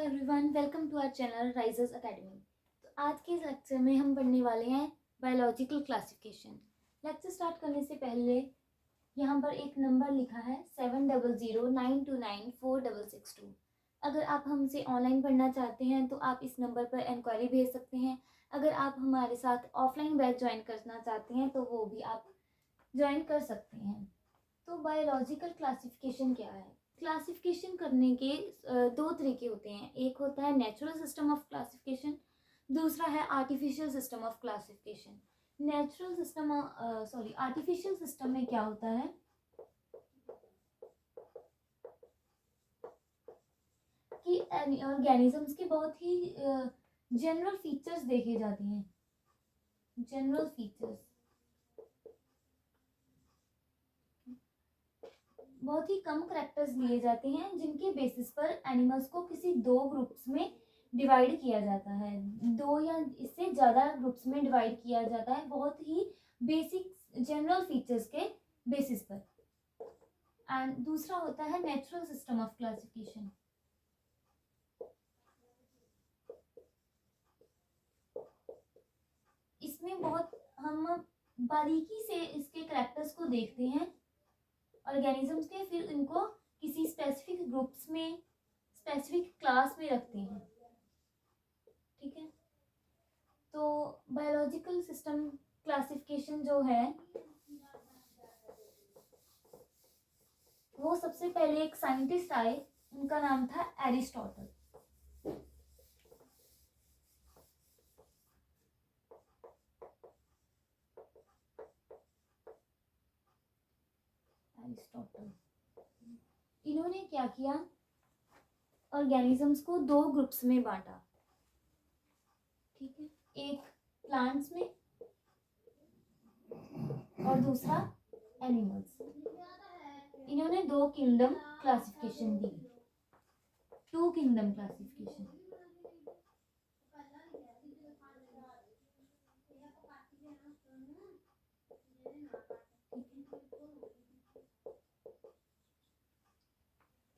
Everyone, welcome to our channel risers academy. तो आज के इस लेक्चर में हम पढ़ने वाले हैं बायोलॉजिकल क्लासिफिकेशन। लेक्चर स्टार्ट करने से पहले यहाँ पर एक नंबर लिखा है 7009294662। अगर आप हमसे ऑनलाइन पढ़ना चाहते हैं तो आप इस नंबर पर इंक्वायरी भेज सकते हैं। अगर आप हमारे साथ ऑफलाइन बैच ज्वाइन करना चाहते हैं तो वो भी आप ज्वाइन कर सकते हैं। तो बायोलॉजिकल क्लासिफिकेशन क्या है? क्लासिफिकेशन करने के दो तरीके होते हैं। एक होता है नेचुरल सिस्टम ऑफ क्लासिफिकेशन, दूसरा है artificial system of classification. Artificial system में क्या होता है कि ऑर्गेनिजम्स के बहुत ही जनरल फीचर्स देखे जाते हैं। जनरल फीचर्स बहुत ही कम करेक्टर्स लिए जाते हैं जिनके बेसिस पर एनिमल्स को किसी दो ग्रुप्स में डिवाइड किया जाता है। दो या इससे ज़्यादा ग्रुप्स में डिवाइड किया जाता है बहुत ही बेसिक जनरल फीचर्स के बेसिस पर। एंड दूसरा होता है नेचुरल सिस्टम ऑफ क्लासिफिकेशन। इसमें बहुत हम बारीकी से इसके करेक्टर्स को देखते हैं ऑर्गेनिजम्स के, फिर इनको किसी स्पेसिफिक ग्रुप्स में, स्पेसिफिक क्लास में रखते हैं। ठीक है, तो बायोलॉजिकल सिस्टम क्लासिफिकेशन जो है वो सबसे पहले एक साइंटिस्ट आए, उनका नाम था एरिस्टोटल। इन्होंने क्या किया, ऑर्गेनिजम्स को दो ग्रुप्स में बांटा। ठीक है, एक प्लांट्स में और दूसरा एनिमल्स। इन्होंने दो किंगडम क्लासिफिकेशन दी, टू किंगडम क्लासिफिकेशन।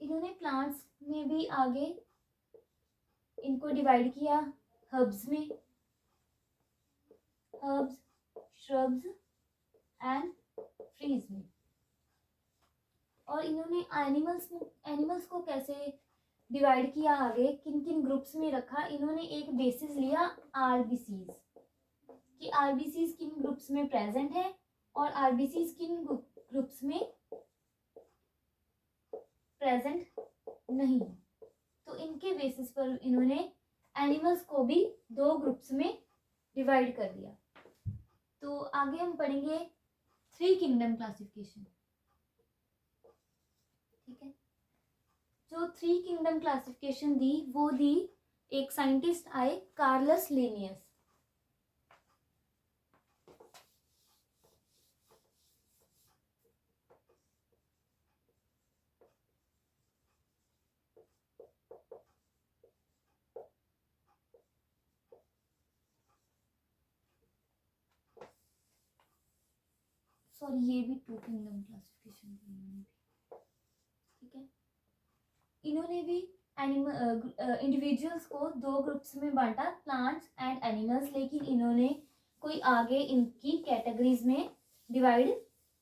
इन्होंने प्लांट्स में भी आगे इनको डिवाइड किया, हर्ब्स में, हर्ब्स, श्रब्स एंड ट्रीज में। और इन्होंने एनिमल्स को कैसे डिवाइड किया, आगे किन किन ग्रुप्स में रखा। इन्होंने एक बेसिस लिया आरबीसीज कि आरबीसीज किन ग्रुप्स में प्रेजेंट है और आरबीसीज किन ग्रुप्स में प्रेजेंट नहीं है। तो इनके बेसिस पर इन्होंने एनिमल्स को भी दो ग्रुप्स में डिवाइड कर दिया। तो आगे हम पढ़ेंगे थ्री किंगडम क्लासिफिकेशन। ठीक है, जो थ्री किंगडम क्लासिफिकेशन दी वो दी एक साइंटिस्ट आए, कार्लस लिनियस। सॉरी, ये भी टू किंगडम क्लासिफिकेशन। ठीक है, इन्होंने भी इंडिविजुअल्स को दो ग्रुप्स में बांटा, प्लांट्स एंड एनिमल्स, लेकिन इन्होंने कोई आगे इनकी कैटेगरीज में डिवाइड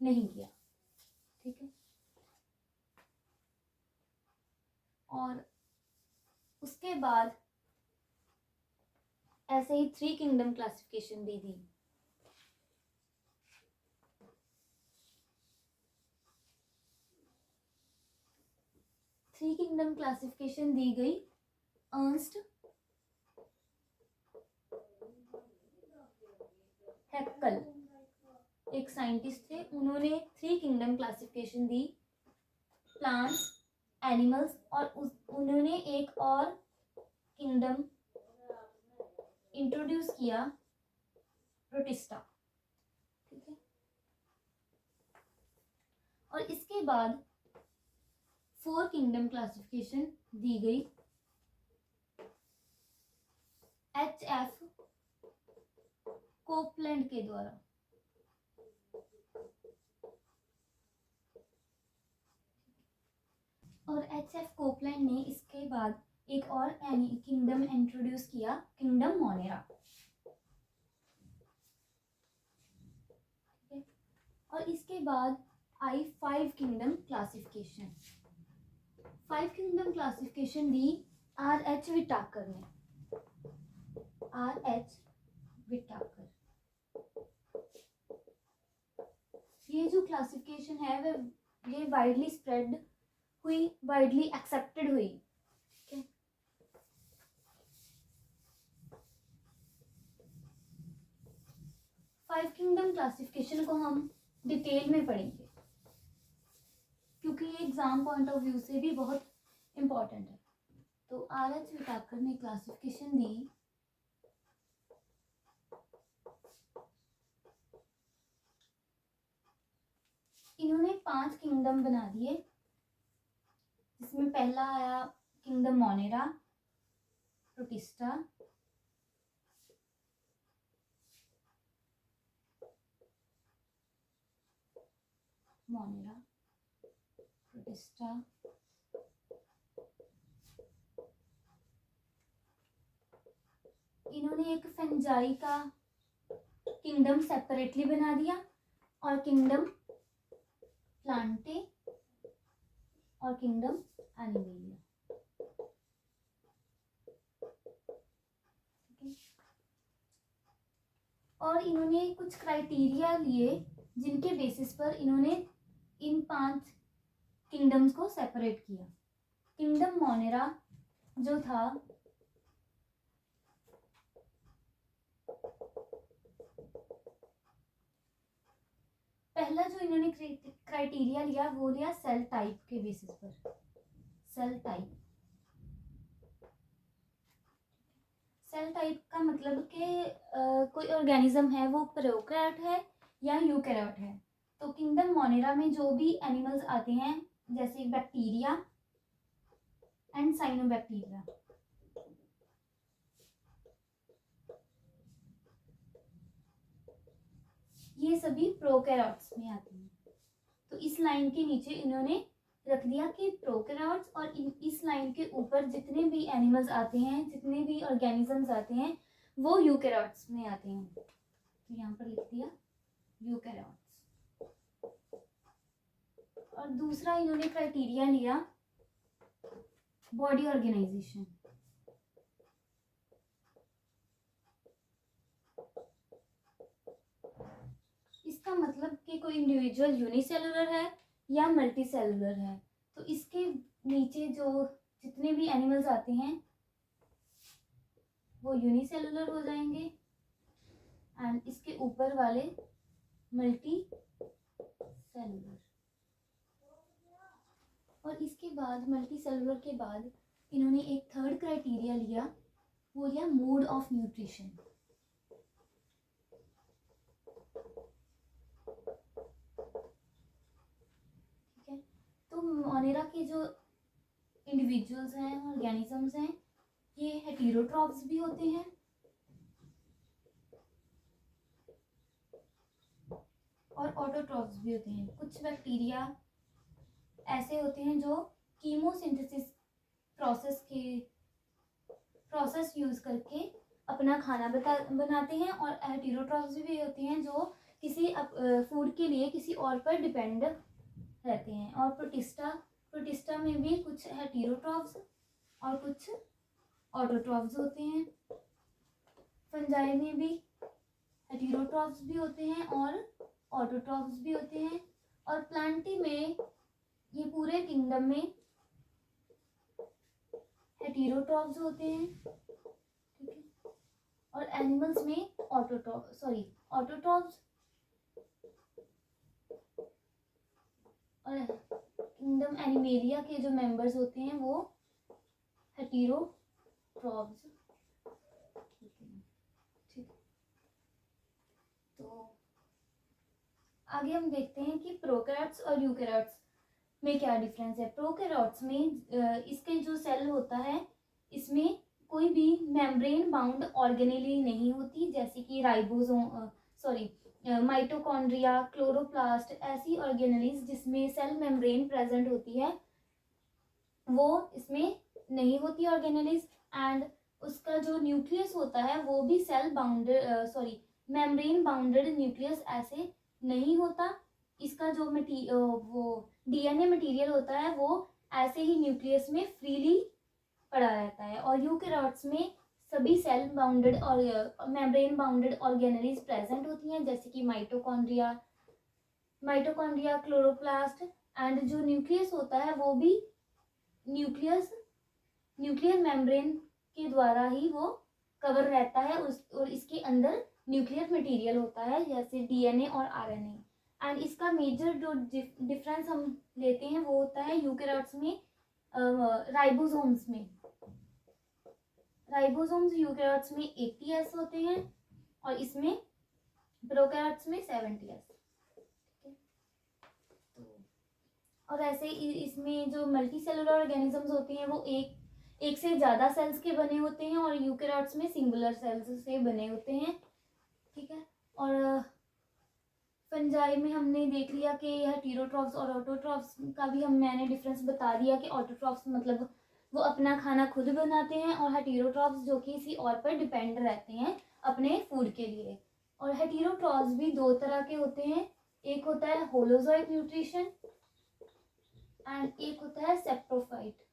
नहीं किया। ठीक है, और उसके बाद ऐसे ही थ्री किंगडम क्लासिफिकेशन दी थी। थ्री किंगडम क्लासिफिकेशन दी गई अर्नस्ट हैक्कल, एक साइंटिस्ट थे। उन्होंने थ्री किंगडम क्लासिफिकेशन दी, प्लांट्स, एनिमल्स, और उन्होंने एक और किंगडम इंट्रोड्यूस किया, प्रोटिस्टा। ठीक है, और इसके बाद फोर किंगडम क्लासिफिकेशन दी गई HF कोपलैंड के द्वारा। और HF कोपलैंड ने इसके बाद एक और किंगडम इंट्रोड्यूस किया, किंगडम मोनेरा। ठीक है, और इसके बाद आई 5 किंगडम क्लासिफिकेशन। 5 किंगडम क्लासिफिकेशन दी R.H. विटाकर ने। R.H. विटाकर, ये जो क्लासिफिकेशन है वह ये वाइडली स्प्रेड हुई, वाइडली एक्सेप्टेड हुई। ठीक है, फाइव किंगडम क्लासिफिकेशन को हम डिटेल में पढ़ेंगे क्योंकि ये एग्जाम पॉइंट ऑफ व्यू से भी बहुत इम्पोर्टेंट है। तो R.H. विटाकर ने क्लासिफिकेशन दी इन्होंने 5 किंगडम बना दिए, जिसमें पहला आया kingdom Monera, protista, Monera, protista, इन्होंने एक फंजाई का किंगडम सेपरेटली बना दिया और किंगडम प्लांटे और किंगडम एनिमेलिया। और इन्होंने कुछ क्राइटेरिया लिए जिनके बेसिस पर इन्होंने इन 5 किंगडम्स को सेपरेट किया। किंगडम मोनेरा जो था पहला जो इन्होंने क्राइटेरिया लिया वो लिया सेल टाइप के बेसिस पर। सेल टाइप, सेल टाइप का मतलब कि कोई ऑर्गेनिज्म है वो प्रोकैरियोट है या यूकैरियोट है। तो किंगडम मोनेरा में जो भी एनिमल्स आते हैं जैसे बैक्टीरिया एंड साइनोबैक्टीरिया, ये सभी प्रोकैरियोट्स में आते हैं। तो इस लाइन के नीचे इन्होंने रख दिया कि प्रोकैरियोट्स, और इस लाइन के ऊपर जितने भी एनिमल्स आते हैं, जितने भी ऑर्गेनिजम्स आते हैं वो यूकैरियोट्स में आते हैं। तो यहाँ पर लिख दिया यूकैरियोट्स। और दूसरा इन्होंने क्राइटेरिया लिया बॉडी ऑर्गेनाइजेशन। इसका मतलब कि कोई इंडिविजुअल यूनिसेलुलर है या मल्टी सेलुलर है। तो इसके नीचे जो जितने भी एनिमल्स आते हैं वो यूनिसेलुलर हो जाएंगे एंड इसके ऊपर वाले मल्टी सेलुलर। और इसके बाद मल्टी सेलुलर के बाद इन्होंने एक थर्ड क्राइटेरिया लिया, वो लिया मोड ऑफ न्यूट्रिशन। ठीक है, तो मोनेरा के जो इंडिविजुअल्स हैं, ऑर्गेनिजम्स हैं, ये हेटेरोट्रॉफ्स भी होते हैं और ऑटोट्रॉफ्स भी होते हैं। कुछ बैक्टीरिया ऐसे होते हैं जो कीमोसिंथेसिस प्रोसेस यूज करके अपना खाना बनाते हैं, और हेटेरोट्रॉफ्स भी होते हैं जो किसी फूड के लिए किसी और पर डिपेंड रहते हैं। और प्रोटिस्टा में भी कुछ हेटेरोट्रॉफ्स और कुछ ऑटोट्रॉफ्स होते हैं। फंजाई में भी हेटेरोट्रॉफ्स भी होते हैं और ऑटोट्रॉफ्स भी होते हैं। और प्लांटी में ये पूरे किंगडम में हेटेरोट्रॉफ्स होते हैं। ठीक है, और एनिमल्स में ऑटोट्रॉफ्स। और किंगडम एनिमेलिया के जो मेंबर्स होते हैं वो हेटेरोट्रॉफ्स। ठीक, तो आगे हम देखते हैं कि प्रोकैरियोट्स और यूकैरियोट्स में क्या डिफरेंस है। प्रोकैरियोट्स में इसके जो सेल होता है इसमें कोई भी मेम्ब्रेन बाउंड ऑर्गेनेली नहीं होती, जैसे कि माइटोकॉन्ड्रिया, क्लोरोप्लास्ट, ऐसी ऑर्गेनेलीज जिसमें सेल मेम्ब्रेन प्रेजेंट होती है वो इसमें नहीं होती ऑर्गेनेलिज। एंड उसका जो न्यूक्लियस होता है वो भी cell bounded membrane bounded nucleus ऐसे नहीं होता। इसका जो वो डीएनए मटेरियल होता है वो ऐसे ही न्यूक्लियस में फ्रीली पड़ा रहता है। और यूकेरियोट्स में सभी सेल बाउंडेड और मेम्ब्रेन बाउंडेड ऑर्गेनेलिज प्रेजेंट होती हैं, जैसे कि माइटोकॉन्ड्रिया, क्लोरोप्लास्ट। एंड जो न्यूक्लियस होता है वो भी न्यूक्लियर मेम्ब्रेन के द्वारा ही वो कवर रहता है और इसके अंदर न्यूक्लियर मटेरियल होता है, जैसे डीएनए और आरएनए। एंड इसका मेजर जो डिफरेंस हम लेते हैं वो होता है यूकेरियोट्स में राइबोसोम्स यूकेरियोट्स में 80S होते हैं और इसमें प्रोकैरियोट्स में 70S। और ऐसे इसमें जो मल्टी सेलुलर ऑर्गेनिजम्स होते हैं वो एक से ज़्यादा सेल्स के बने होते हैं और यूकेरियोट्स में सिंगुलर सेल्स से बने होते हैं। ठीक है। और फंजाई में हमने देख लिया कि हेटेरोट्रॉफ्स और ऑटोट्रॉफ्स का भी मैंने डिफरेंस बता दिया कि ऑटोट्रॉफ्स मतलब वो अपना खाना खुद बनाते हैं और हेटेरोट्रॉफ्स जो कि किसी और पर डिपेंड रहते हैं अपने फूड के लिए। और हेटेरोट्रॉफ्स भी दो तरह के होते हैं, एक होता है होलोजोइक न्यूट्रिशन एंड एक होता है सेप्टोफाइटिक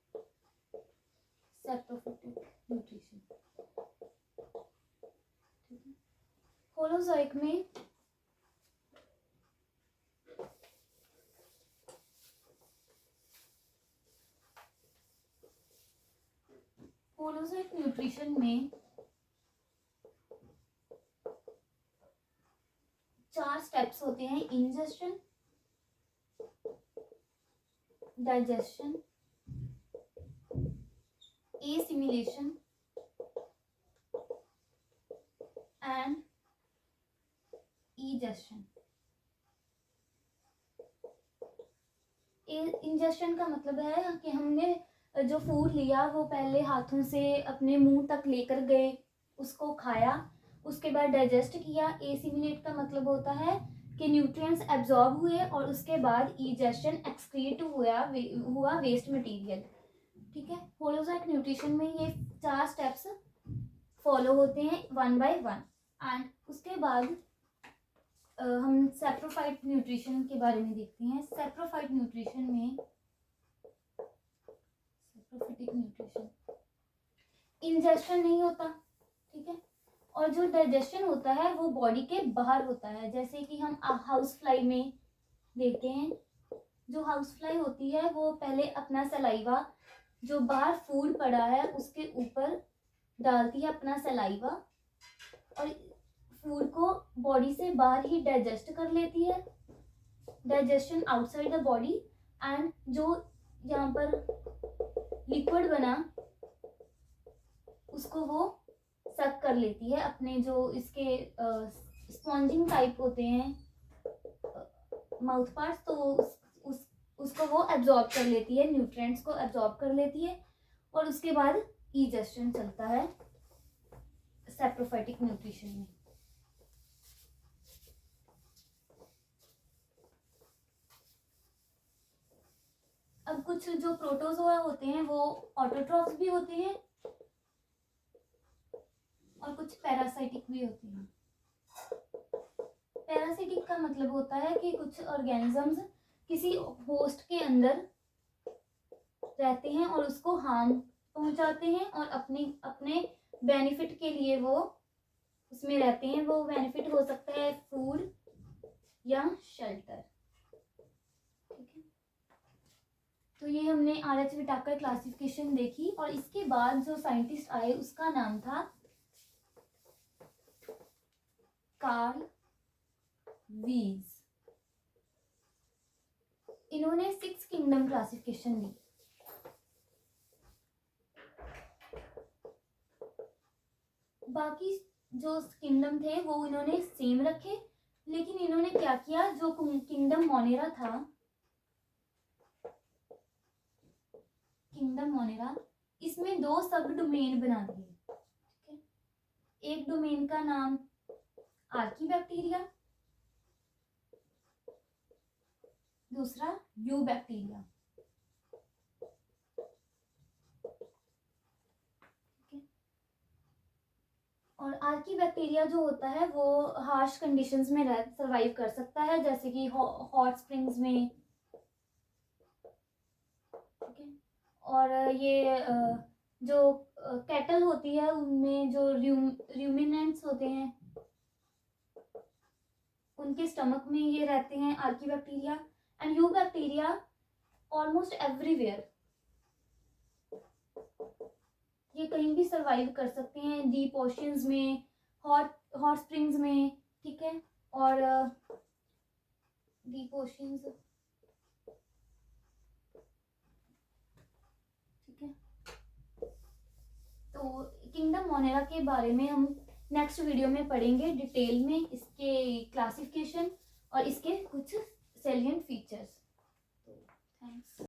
न्यूट्रिशन। होलोजोइक में न्यूट्रिशन में 4 स्टेप्स होते हैं: ingestion, digestion, assimilation and egestion. Ingestion का मतलब है कि हमने जो फूड लिया वो पहले हाथों से अपने मुंह तक लेकर गए, उसको खाया, उसके बाद डाइजेस्ट किया। एसिमिलेट का मतलब होता है कि न्यूट्रिएंट्स एब्जॉर्ब हुए और उसके बाद इजेशन एक्सक्रीट हुआ वेस्ट मटेरियल। ठीक है। होलोजोइक न्यूट्रिशन में ये 4 स्टेप्स फॉलो होते हैं 1 by 1। एंड उसके बाद हम सैप्रोफाइट न्यूट्रिशन के बारे में देखते हैं। सैप्रोफाइट न्यूट्रिशन में सैप्रोफाइटिक न्यूट्रिशन इंजेशन नहीं होता। ठीक है। और जो डाइजेशन होता है वो बॉडी के बाहर होता है, जैसे कि हम हाउस फ्लाई में देखते हैं। जो हाउस फ्लाई होती है वो पहले अपना सलाइवा जो बाहर फूड पड़ा है उसके ऊपर डालती है अपना सलाइवा और फूड को बॉडी से बाहर ही डाइजेस्ट कर लेती है, digestion outside the body. And जो यहाँ पर लिक्विड बना उसको वो सक कर लेती है, अपने जो इसके स्पॉन्जिंग टाइप होते हैं माउथ पार्ट्स, तो उसको वो एब्जॉर्ब कर लेती है, न्यूट्रिएंट्स को एब्जॉर्ब कर लेती है और उसके बाद इजेशन चलता है सैप्रोफाइटिक न्यूट्रिशन में। अब कुछ जो प्रोटोजोआ होते हैं वो ऑटोट्रॉफ्स भी होते हैं और कुछ पैरासाइटिक भी होते हैं। पैरासिटिक का मतलब होता है कि कुछ ऑर्गेनिजम्स किसी होस्ट के अंदर रहते हैं और उसको हार्म पहुंचाते हैं और अपने बेनिफिट के लिए वो उसमें रहते हैं। वो बेनिफिट हो सकता है फूड या शेल्टर। ठीक है। तो ये हमने RH विटाकर क्लासिफिकेशन देखी और इसके बाद जो साइंटिस्ट आए उसका नाम था कार्ल वीज। इन्होंने 6 किंगडम क्लासिफिकेशन दी। बाकी जो किंगडम थे वो इन्होंने सेम रखे, लेकिन इन्होंने क्या किया, जो किंगडम मोनेरा था, किंगडम मोनेरा, इसमें 2 सब डोमेन बना दिए। ठीक है। एक डोमेन का नाम आर्कीबैक्टीरिया, दूसरा यूबैक्टीरिया। और आर्की बैक्टीरिया जो होता है वो हार्श कंडीशंस में रह सर्वाइव कर सकता है, जैसे कि हॉट स्प्रिंग्स में, ठीक है। और ये जो कैटल होती है उनमें जो रूमिनेंट्स होते हैं उनके स्टमक में ये रहते हैं Archie bacteria. And you bacteria almost everywhere, ये कहीं भी सरवाइव कर सकते हैं, डीप ओशंस में, हॉट हॉट स्प्रिंग्स में, ठीक है। और डीप ओशंस, ठीक है। तो किंगडम मोनेरा के बारे में हम नेक्स्ट वीडियो में पढ़ेंगे डिटेल में, इसके क्लासिफिकेशन और इसके कुछ सेलिएंट फीचर्स। तो थैंक्स।